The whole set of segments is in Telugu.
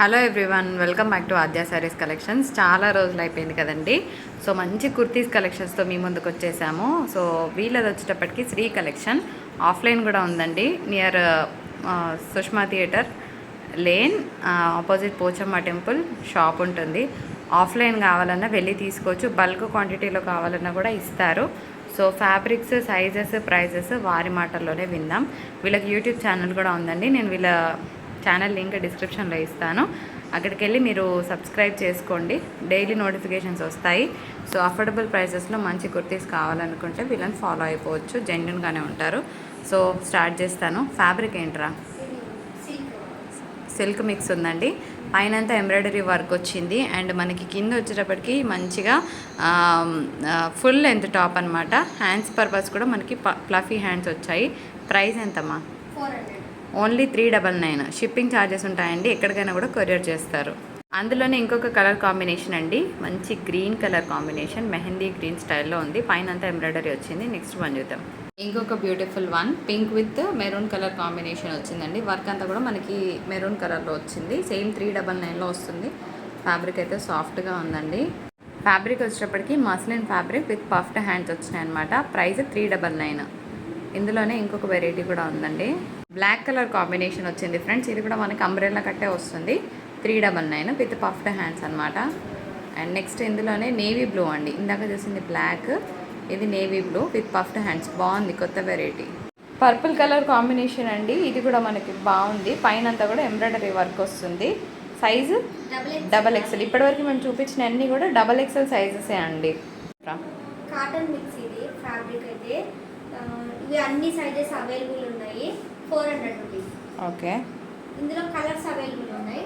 Hello everyone, welcome back to Aadya saris collections. చాలా రోజులు అయిపోయింది కదండి. సో మంచి కుర్తీస్ కలెక్షన్స్తో మీ ముందుకు వచ్చేసాము. సో వీళ్ళది వచ్చేటప్పటికి శ్రీ కలెక్షన్. ఆఫ్లైన్ కూడా ఉందండి, near Sushma theatre lane opposite Pochamma temple shop ఉంటుంది. ఆఫ్లైన్ కావాలన్నా వెళ్ళి తీసుకోవచ్చు, బల్క్ క్వాంటిటీలో కావాలన్నా కూడా ఇస్తారు. సో ఫ్యాబ్రిక్స్, సైజెస్, ప్రైజెస్ వారి మాటల్లోనే విందాం. వీళ్ళకి యూట్యూబ్ ఛానల్ కూడా ఉందండి. నేను వీళ్ళ ఛానల్ లింక్ డిస్క్రిప్షన్లో ఇస్తాను. అక్కడికి వెళ్ళి మీరు సబ్స్క్రైబ్ చేసుకోండి, డైలీ నోటిఫికేషన్స్ వస్తాయి. సో అఫోర్డబుల్ ప్రైసెస్లో మంచి కుర్తీస్ కావాలనుకుంటే వీళ్ళని ఫాలో అయిపోవచ్చు, జెన్యున్గానే ఉంటారు. సో స్టార్ట్ చేస్తాను. ఫ్యాబ్రిక్ ఏంట్రా? సిల్క్ మిక్స్ ఉందండి. పైనంతా ఎంబ్రాయిడరీ వర్క్ వచ్చింది అండ్ మనకి కింద వచ్చేటప్పటికి మంచిగా ఫుల్ లెంత్ టాప్ అనమాట. హ్యాండ్స్ పర్పస్ కూడా మనకి ప్లఫీ హ్యాండ్స్ వచ్చాయి. ప్రైస్ ఎంతమ్మా? ఓన్లీ 399. షిప్పింగ్ ఛార్జెస్ ఉంటాయండి, ఎక్కడికైనా కూడా కొరియర్ చేస్తారు. అందులోనే ఇంకొక కలర్ కాంబినేషన్ అండి, మంచి green colour combination, mehndi green స్టైల్లో ఉంది. పైన అంతా ఎంబ్రాయిడరీ వచ్చింది. నెక్స్ట్ వన్ చూద్దాం. ఇంకొక beautiful one, pink with maroon colour combination వచ్చిందండి. వర్క్ అంతా కూడా మనకి మెరూన్ కలర్లో వచ్చింది. సేమ్ 399లో వస్తుంది. ఫ్యాబ్రిక్ అయితే సాఫ్ట్గా ఉందండి. ఫ్యాబ్రిక్ వచ్చేటప్పటికి muslin fabric with puffed hands వచ్చినాయి అనమాట. ప్రైస్ 399. ఇందులోనే ఇంకొక వెరైటీ కూడా ఉందండి, బ్లాక్ కలర్ కాంబినేషన్ వచ్చింది ఫ్రెండ్స్. ఇది కూడా మనకి అంబ్రెల్లా కట్టే వస్తుంది. 399 విత్ పఫ్డ్ హ్యాండ్స్ అనమాట. అండ్ నెక్స్ట్ ఇందులోనే నేవీ బ్లూ అండి. ఇందాక చూసింది బ్లాక్, ఇది navy blue with puffed hands. బాగుంది, కొత్త వెరైటీ. పర్పుల్ కలర్ కాంబినేషన్ అండి, ఇది కూడా మనకి బాగుంది. పైన అంతా కూడా ఎంబ్రాయిడరీ వర్క్ వస్తుంది. Size XXL. ఇప్పటివరకు మేము చూపించిన అన్నీ కూడా XXL సైజెసే అండి. కాటన్ మిక్స్ ఇది ఫ్యాబ్రిక్ అయితే. ఇవి అన్ని సైజెస్ అవైలబుల్ ఉన్నాయి. 400 రూపీస్. ఓకే. ఇందులో కలర్స్ అవైలబుల్ ఉన్నాయి.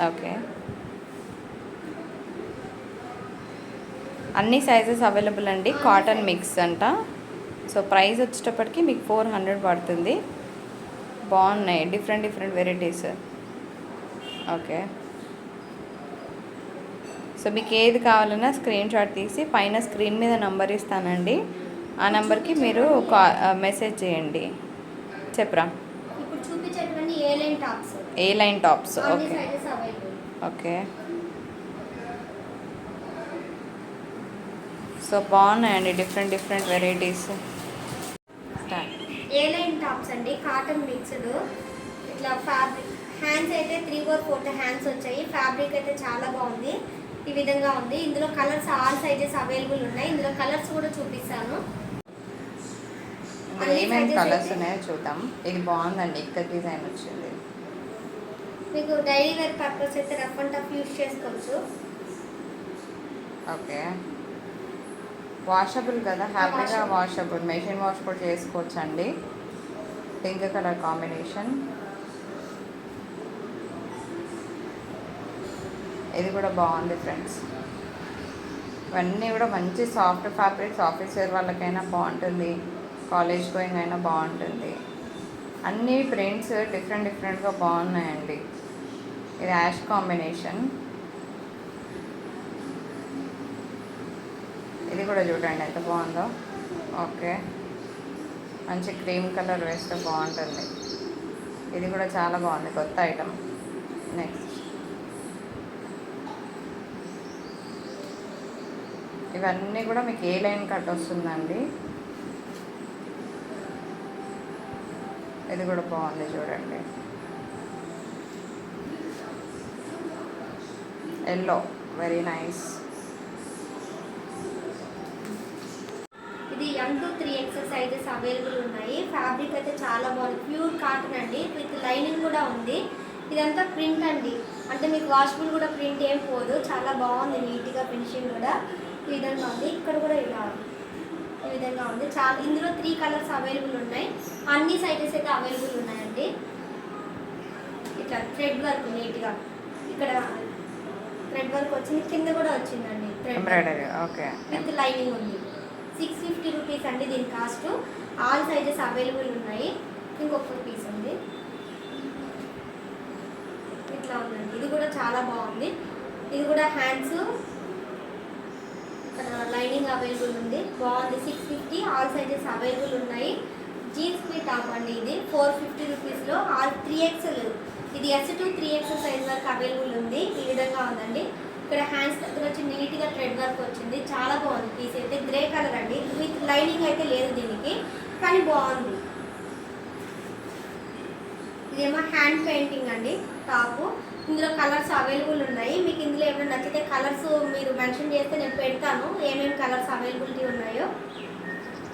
ఓకే, అన్ని సైజెస్ అవైలబుల్ అండి. కాటన్ మిక్స్ అంట. సో ప్రైస్ వచ్చేటప్పటికి మీకు 400 పడుతుంది. బాగున్నాయి, డిఫరెంట్ వెరైటీస్. ఓకే, సో మీకు ఏది కావాలన్నా స్క్రీన్ షాట్ తీసి పైన స్క్రీన్ మీద నంబర్ ఇస్తానండి. ఆ నెంబర్కి మీరు మెసేజ్ చేయండి. చెప్పరా? ఇప్పుడు చూపించేటువంటి A line tops. Okay okay. So బాగున్నాయండి, different varieties. A line tops అండి, కాటన్ మిక్స్డ్. ఇట్లా ఫ్యాబ్రిక్ హ్యాండ్స్ అయితే 3 or 4 హ్యాండ్స్ వచ్చాయి. ఫ్యాబ్రిక్ అయితే చాలా బాగుంది. ఈ విధంగా ఉంది. ఇందులో కలర్స్ ఆల్ సైజెస్ అవైలబుల్ ఉన్నాయి. ఇందులో కలర్స్ కూడా చూపిస్తాను. ఏమేమి కలర్స్ ఉన్నాయో చూద్దాం. ఇది బాగుందండి, ఇక్కడ డిజైన్ వచ్చింది. మీకు డైలీ వేర్ పర్పస్ అయితే రఫ్ అండ్ టఫ్ యూస్ చేసుకోవచ్చు. ఓకే, వాషబుల్ కదా, హ్యాపీగా వాషబుల్, మెషిన్ వాష్ కూడా చేసుకోవచ్చు అండి. Pink colour combination. ఇది కూడా బాగుంది ఫ్రెండ్స్. ఇవన్నీ కూడా మంచి సాఫ్ట్ ఫ్యాబ్రిక్స్. ఆఫీస్ వేర్ వాళ్ళకైనా బాగుంటుంది, కాలేజ్ గోయింగ్ అయినా బాగుంటుంది. అన్ని ప్రింట్స్ డిఫరెంట్గా బాగున్నాయండి. ఇది యాష్ కాంబినేషన్. ఇది కూడా చూడండి ఎంత బాగుందో. ఓకే, మంచి క్రీమ్ కలర్ వేస్తే బాగుంటుంది. ఇది కూడా చాలా బాగుంది, కొత్త ఐటమ్. నెక్స్ట్ ఇవన్నీ కూడా మీకు ఏ లైన్ కట్ వస్తుందండి. ఇది కూడా బాగుంది చూడండి, ఎల్లో, వెరీ నైస్. ఇది M to 3XL sizes available ఉన్నాయి. ఫ్యాబ్రిక్ అయితే చాలా బాగుంది, ప్యూర్ కాటన్ అండి, విత్ లైనింగ్ కూడా ఉంది. ఇదంతా ప్రింట్ అండి, అంటే మీకు వాషబుల్ కూడా ప్రింట్ ఏం పోదు. చాలా బాగుంది, నీట్గా ఫినిషింగ్ కూడా ఈ విధంగా ఉంది. ఇక్కడ కూడా ఇలా ఈ విధంగా ఉంది. చాలా ఇందులో 3 కలర్స్ అవైలబుల్ ఉన్నాయి. అన్ని సైజెస్ అయితే అవైలబుల్ ఉన్నాయండి. ఇట్లా థ్రెడ్ వర్క్ నీట్గా, ఇక్కడ థ్రెడ్ వర్క్ వచ్చింది, కింద కూడా వచ్చిందండి ఎంబ్రాయిడరీ. ఓకే, విత్ లైనింగ్ ఉంది. 650 రూపీస్ అండి దీని కాస్ట్. ఆల్ సైజెస్ అవైలబుల్ ఉన్నాయి. ఇంకొక పీస్ ఉంది, ఇట్లా ఉందండి. ఇది కూడా చాలా బాగుంది. ఇది కూడా హ్యాండ్స్, లైనింగ్ అవైలబుల్ ఉంది, బాగుంది. 650. ఆల్ సైజెస్ అవైలబుల్ ఉన్నాయి. జీన్స్ మీ టాప్ అండి, ఇది 450 రూపీస్లో ఆల్ 3XL, ఇది S to 3XL సైజ్ వరకు అవైలబుల్ ఉంది. ఈ విధంగా ఉందండి. ఇక్కడ హ్యాండ్స్ దగ్గర వచ్చి నీట్గా థ్రెడ్ వర్క్ వచ్చింది, చాలా బాగుంది పీస్ అయితే. గ్రే కలర్ అండి, విత్ లైనింగ్ అయితే లేదు దీనికి, కానీ బాగుంది. ఇదేమో హ్యాండ్ పెయింటింగ్ అండి టాపు. ఇందులో కలర్స్ అవైలబుల్ ఉన్నాయి. మీకు ఇందులో ఏమైనా నచ్చితే కలర్స్ మీరు మెన్షన్ చేస్తే నేను పెడతాను ఏమేమి కలర్స్ అవైలబిలిటీ ఉన్నాయో.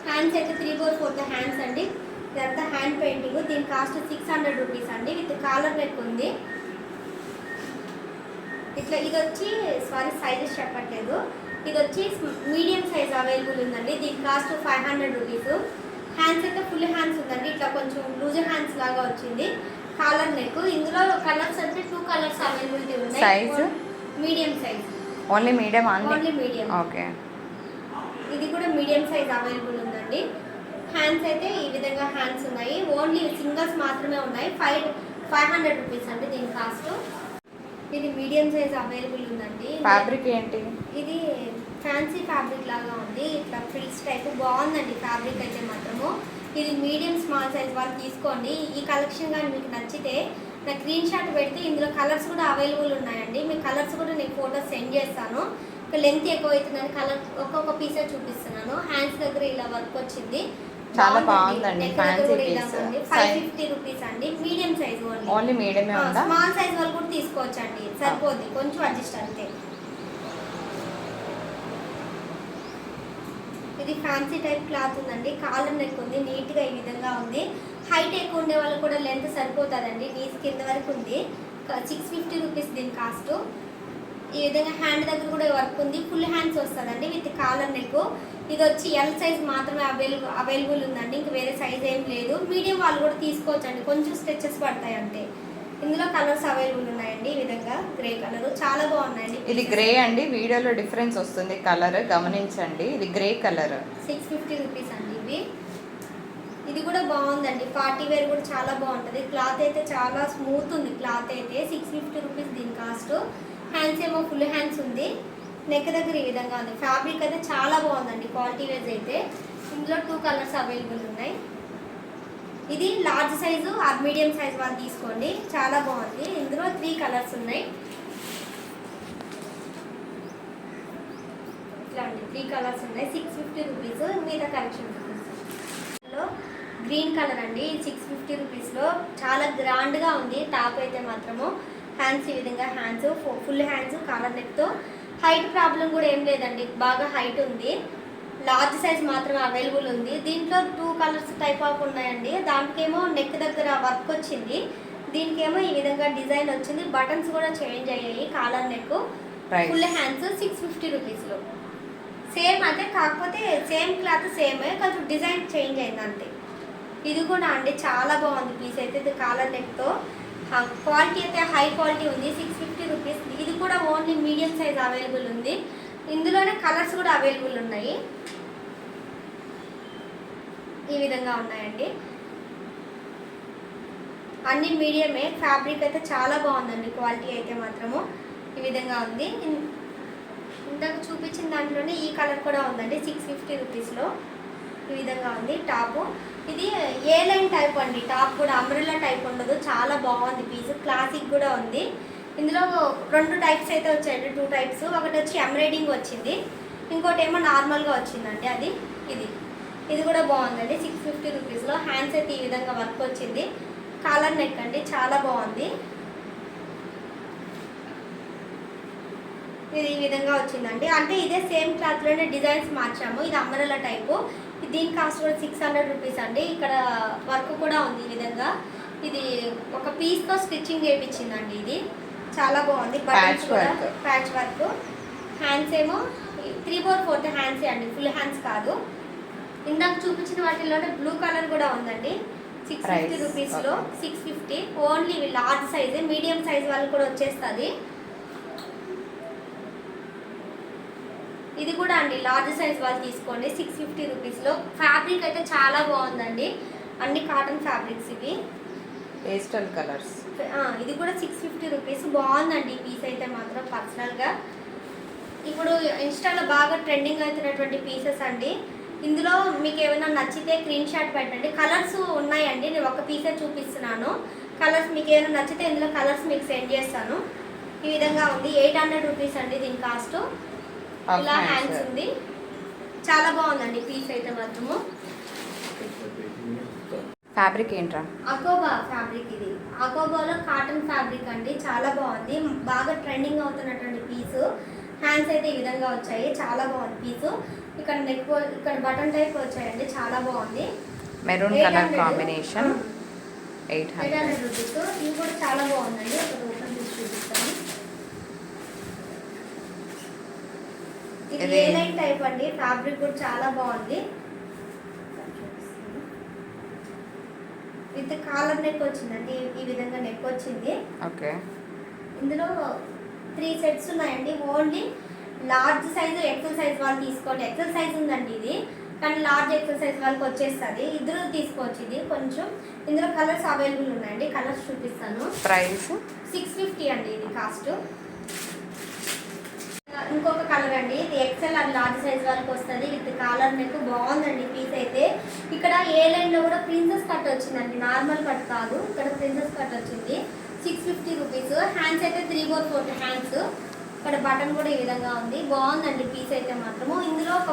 హ్యాండ్స్ అయితే 3/4 హ్యాండ్స్ అండి. ఇదంతా హ్యాండ్ పెయింటింగ్. దీని కాస్ట్ 600 రూపీస్ అండి. విత్ కాలర్ నెక్ ఉంది. ఇట్లా ఇది వచ్చి సైజెస్ చెప్పట్లేదు. ఇది వచ్చి మీడియం సైజ్ అవైలబుల్ ఉందండి. దీని కాస్ట్ 500 రూపీస్. హ్యాండ్స్ అయితే ఫుల్ హ్యాండ్స్ ఉందండి. ఇట్లా కొంచెం లూజ్ హ్యాండ్స్ లాగా వచ్చింది. Collar neck. ఇందులో కలర్స్ అంటే 2 కలర్స్ అవైలబిలిటీ ఉన్నాయి. Size medium size. Only medium only medium. Okay. ఇది కూడా మీడియం సైజ్ అవైలబుల్ ఉందండి. హ్యాండ్స్ అయితే ఈ విధంగా హ్యాండ్స్ ఉన్నాయి. ఓన్లీ సింగల్స్ మాత్రమే ఉన్నాయి. 500 రూపీస్ అండి దీని కాస్ట్. ఇది మీడియం సైజ్ అవైలబుల్ ఉందండి. ఫ్యాబ్రిక్ ఏంటి? ఇది ఫ్యాన్సీ ఫ్యాబ్రిక్ లాగా ఉంది. ఇట్లా ఫ్రిల్స్ టైప్ బాగుందండి ఫ్యాబ్రిక్ అయితే మాత్రము. ఇది మీడియం స్మాల్ సైజ్ వాళ్ళు తీసుకోండి. ఈ కలెక్షన్ కానీ మీకు నచ్చితే నాకు స్క్రీన్ షాట్ పెడితే ఇందులో కలర్స్ కూడా అవైలబుల్ ఉన్నాయండి. మీ కలర్స్ కూడా నేను ఫోటోస్ సెండ్ చేస్తాను. ఇక లెంత్ ఎక్కువ అవుతుందని కలర్ ఒక్కొక్క పీసే చూపిస్తున్నాను. హ్యాండ్స్ దగ్గర ఇలా వర్క్ వచ్చింది, చాలా బాగుందండి. Fancy piece. 550 రూపీస్ అండి. మీడియం సైజ్ ఓన్లీ మీడియమే ఉందా? స్మాల్ సైజ్ వాళ్ళు కూడా తీసుకోవచ్చు అండి, సరిపోద్ది. కొంచెం అడ్జస్ట్ అంతే. ఇది ఫ్యాన్సీ టైప్ క్లాత్ ఉందండి. కాలర్ నెక్ ఉంది, నీట్గా ఈ విధంగా ఉంది. హైట్ ఎక్కువ ఉండే వాళ్ళు కూడా లెంత్ సరిపోతుందండి. నీస్ కింద వరకు ఉంది. 650 రూపీస్ దీని కాస్ట్. ఈ విధంగా హ్యాండ్ దగ్గర కూడా వర్క్ ఉంది. ఫుల్ హ్యాండ్స్ వస్తుందండి విత్ కాలర్ నెక్. ఇది వచ్చి ఎల్ సైజ్ మాత్రమే అవైలబుల్ ఉందండి. ఇంక వేరే సైజ్ ఏం లేదు. మీడియం వాళ్ళు కూడా తీసుకోవచ్చు అండి, కొంచెం స్ట్రెచెస్ పడతాయి అంతే. ఇందులో కలర్స్ అవైలబుల్ ఉన్నాయండి. ఈ విధంగా గ్రే కలర్ చాలా బాగున్నాయండి. ఇది గ్రే అండి, వీడియోలో డిఫరెన్స్ వస్తుంది కలర్ గమనించండి. ఇది గ్రే కలర్. 650 రూపీస్ అండి ఇవి. ఇది కూడా బాగుందండి, పార్టీ వేర్ కూడా చాలా బాగుంటుంది. క్లాత్ అయితే చాలా స్మూత్ ఉంది. క్లాత్ అయితే 650 రూపీస్ దీని కాస్ట్. హ్యాండ్స్ ఏమో ఫుల్ హ్యాండ్స్ ఉంది. నెక్ దగ్గర ఈ విధంగా ఉంది. ఫ్యాబ్రిక్ అయితే చాలా బాగుందండి, క్వాలిటీ వైజ్ అయితే. ఇందులో 2 కలర్స్ అవైలబుల్ ఉన్నాయి. ఇది large size are medium size వాళ్ళు తీసుకోండి, చాలా బాగుంది. ఇందులో 3 కలర్స్ ఉన్నాయి. ఇట్లాంటి 3 కలర్స్ ఉన్నాయి. 650 రూపీస్. మీద కలెక్షన్ గ్రీన్ కలర్ అండి. 650 రూపీస్లో చాలా గ్రాండ్గా ఉంది. టాప్ అయితే మాత్రము హ్యాండ్స్ ఈ విధంగా హ్యాండ్స్ ఫుల్ హ్యాండ్స్ కాలర్ నెక్తో. హైట్ ప్రాబ్లం కూడా ఏం లేదండి, బాగా హైట్ ఉంది. లార్జ్ సైజ్ మాత్రమే అవైలబుల్ ఉంది. దీంట్లో 2 కలర్స్ టైప్ ఆఫ్ ఉన్నాయండి. దానికేమో నెక్ దగ్గర వర్క్ వచ్చింది, దీనికేమో ఈ విధంగా డిజైన్ వచ్చింది. బటన్స్ కూడా చేంజ్ అయ్యాయి. కాలర్ నెక్, ఫుల్ హ్యాండ్స్ 650 రూపీస్లో. సేమ్ అంటే కాకపోతే సేమ్ క్లాత్ సేమే, కొంచెం డిజైన్ చేంజ్ అయింది అంతే. ఇది కూడా అండి చాలా బాగుంది పీస్ అయితే. ఇది కాలర్ నెక్తో క్వాలిటీ అయితే హై క్వాలిటీ ఉంది. 650 రూపీస్. ఇది కూడా ఓన్లీ మీడియం సైజ్ అవైలబుల్ ఉంది. ఇందులోనే కలర్స్ కూడా అవైలబుల్ ఉన్నాయి. ఈ విధంగా ఉన్నాయండి, అన్ని మీడియమే. ఫ్యాబ్రిక్ అయితే చాలా బాగుందండి, క్వాలిటీ అయితే మాత్రము ఈ విధంగా ఉంది. ఇందాక చూపించిన దాంట్లోనే ఈ కలర్ కూడా ఉందండి. 650 రూపీస్లో ఈ విధంగా ఉంది టాపు. ఇది ఏ లైన్ టైప్ అండి. టాప్ కూడా అంబ్రెల్లా టైప్ ఉండదు, చాలా బాగుంది పీస్. క్లాసిక్ కూడా ఉంది. ఇందులో 2 టైప్స్ అయితే వచ్చాయండి, 2 టైప్స్. ఒకటి వచ్చి ఎంబ్రాయిడింగ్ వచ్చింది, ఇంకోటి ఏమో నార్మల్గా వచ్చిందండి. అది ఇది కూడా బాగుందండి. 650 రూపీస్లో. హ్యాండ్స్ అయితే ఈ విధంగా వర్క్ వచ్చింది. కాలర్ నెక్ అండి, చాలా బాగుంది. ఇది ఈ విధంగా వచ్చిందండి. అంటే ఇదే సేమ్ క్లాత్లోనే డిజైన్స్ మార్చాము. ఇది అంబ్రెల్లా టైపు. దీని కాస్ట్ కూడా 600 రూపీస్ అండి. ఇక్కడ వర్క్ కూడా ఉంది ఈ విధంగా. ఇది ఒక పీస్తో స్టిచ్చింగ్ చేయించిందండి. ఇది చాలా బాగుంది. బటన్స్ కూడా ప్యాచ్ వర్క్. హ్యాండ్స్ ఏమో 3/4 హ్యాండ్స్ అండి, ఫుల్ హ్యాండ్స్ కాదు. ఇందాక చూపించిన వాటిలోనే బ్లూ కలర్ కూడా ఉందండి. 650 రూపీస్లో. 650 ఓన్లీ. లార్జ్ సైజే, మీడియం సైజ్ వాళ్ళు కూడా వచ్చేస్తుంది. ఇది కూడా అండి లార్జ్ సైజ్ వాళ్ళు తీసుకోండి. 650 రూపీస్లో. ఫ్యాబ్రిక్ అయితే చాలా బాగుందండి, అన్ని కాటన్ ఫ్యాబ్రిక్స్ ఇవి. Pastel colours. ఇది కూడా 650 రూపీస్. బాగుందండి ఈ పీస్ అయితే మాత్రం. పర్సనల్గా ఇప్పుడు ఇన్స్టాలో బాగా ట్రెండింగ్ అవుతున్నటువంటి పీసెస్ అండి. ఇందులో మీకు ఏమైనా నచ్చితే స్క్రీన్ షాట్ పెట్టండి. కలర్స్ ఉన్నాయండి, నేను ఒక పీసే చూపిస్తున్నాను. కలర్స్ మీకు ఏమైనా నచ్చితే ఇందులో కలర్స్ మీకు సెండ్ చేస్తాను. ఈ విధంగా ఉంది. 800 రూపీస్ అండి దీని కాస్ట్. ఇలా హ్యాండ్స్ ఉంది, చాలా బాగుందండి పీస్ అయితే మాత్రము. ఫ్యాబ్రిక్ ఏంట్రా? అకోబా ఫ్యాబ్రిక్. ఇది అకోబాలో కాటన్ ఫ్యాబ్రిక్ అండి, చాలా బాగుంది. బాగా ట్రెండింగ్ అవుతున్నటువంటి పీసు. హ్యాండ్స్ అయితే ఈ విధంగా వచ్చాయి, చాలా బాగుంది పీసు. ఇక్కడ నెక్, ఇక్కడ బటన్ టైప్ వచ్చాయండి, చాలా బాగుంది. Maroon colour combination. 800 రూపీస్. ఇది కూడా చాలా బాగుందండి, ఒక ఓపెన్ చేసి చూపిస్తాను. ఇది ఏ లైన్ టైప్ అండి, ఫ్యాబ్రిక్ కూడా చాలా బాగుంది. విత్ కాలర్ నెక్ వచ్చిందండి, ఈ విధంగా నెక్ వచ్చింది. ఓకే. ఇందులో 3 సెట్స్ ఉన్నాయండి. Only large size, XL size వాళ్ళు తీసుకోండి. ఎక్సెల్ సైజ్ ఉందండి ఇది, కానీ లార్జ్ ఎక్సెల్ సైజ్ వాళ్ళకి వచ్చేస్తుంది. ఇద్దరు తీసుకోవచ్చు. ఇది కొంచెం ఇందులో కలర్స్ అవైలబుల్ ఉన్నాయండి, కలర్స్ చూపిస్తాను. ప్రైస్ 650 అండి ఇది కాస్ట్. ఇంకొక కలర్ అండి, ఇది ఎక్సెల్ అండ్ లార్జ్ సైజ్ వరకు వస్తుంది. విత్ కాలర్ నెక్ బాగుందండి పీస్ అయితే. ఇక్కడ ఏ లైన్ లో కూడా ప్రిన్సెస్ కట్ వచ్చిందండి, నార్మల్ కట్ కాదు, ఇక్కడ ప్రిన్సెస్ కట్ వచ్చింది. 650 రూపీస్. హ్యాండ్స్ అయితే 3/4 హ్యాండ్స్. ఇక్కడ బటన్ కూడా ఈ విధంగా ఉంది, బాగుందండి పీస్ అయితే మాత్రము. ఇందులో ఒక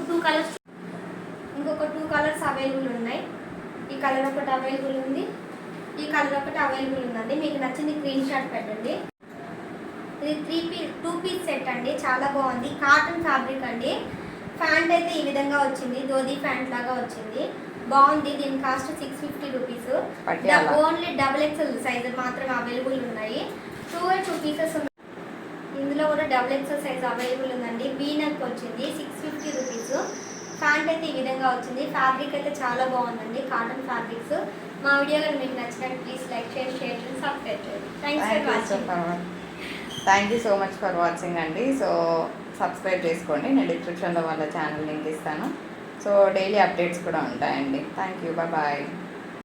2 కలర్స్, ఇంకొక 2 కలర్స్ అవైలబుల్ ఉన్నాయి. ఈ కలర్ ఒకటి అవైలబుల్ ఉంది, ఈ కలర్ ఒకటి అవైలబుల్ ఉందండి. మీకు నచ్చింది స్క్రీన్ షాట్ పెట్టండి. ఇది 2 పీస్ సెట్ అండి, చాలా బాగుంది. కాటన్ ఫ్యాబ్రిక్ అండి. ప్యాంట్ అయితే ఈ విధంగా వచ్చింది, ధోతి ప్యాంట్ లాగా వచ్చింది, బాగుంది. దీని cost 650 rupees. Only XXL size మాత్రం అవైలబుల్ ఉన్నాయి. 2 పీసెస్ ఉన్నాయి. ఇందులో కూడా XXL సైజ్ అవైలబుల్ ఉందండి. వీ నెక్ వచ్చింది, 650 రూపీస్. ప్యాంట్ అయితే ఈ విధంగా వచ్చింది. ఫ్యాబ్రిక్ అయితే చాలా బాగుందండి, కాటన్ ఫ్యాబ్రిక్స్. మా వీడియో కానీ మీకు నచ్చినట్టు ప్లీజ్ లైక్ చేయండి, షేర్ చేయండి, సబ్స్క్రైబ్ చేయండి. Thanks for watching. Thank you so much for watching అండి. సో సబ్స్క్రైబ్ చేసుకోండి, నేను డిస్క్రిప్షన్లో వాళ్ళ ఛానల్ లింక్ ఇస్తాను. సో డైలీ అప్డేట్స్ కూడా ఉంటాయండి. Thank you, bye.